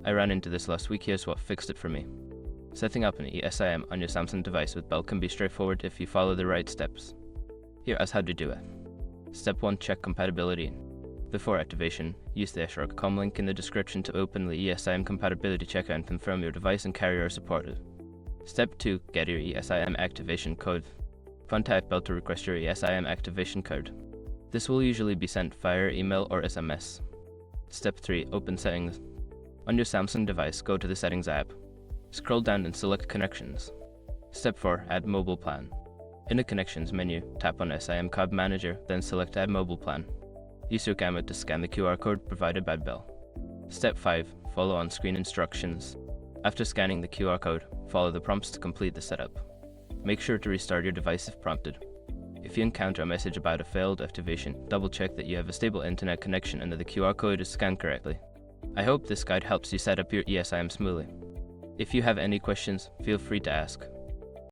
I ran into this last week. Here's what fixed it for me. Setting up an eSIM on your Samsung device with Bell can be straightforward if you follow the right steps. Here is how to do it. Step 1. Check compatibility. Before activation, use the eSIM link in the description to open the eSIM compatibility checker and confirm your device and carrier are supported. Step 2. Get your eSIM activation code. Contact Bell to request your eSIM activation code. This will usually be sent via email or SMS. Step 3. Open Settings. On your Samsung device, go to the Settings app. Scroll down and select Connections. Step 4. Add Mobile Plan. In the Connections menu, tap on SIM Card Manager, then select Add Mobile Plan. Use your camera to scan the QR code provided by Bell. Step 5. Follow on-screen instructions. After scanning the QR code, follow the prompts to complete the setup. Make sure to restart your device if prompted. If you encounter a message about a failed activation, double-check that you have a stable internet connection and that the QR code is scanned correctly. I hope this guide helps you set up your eSIM smoothly. If you have any questions, feel free to ask.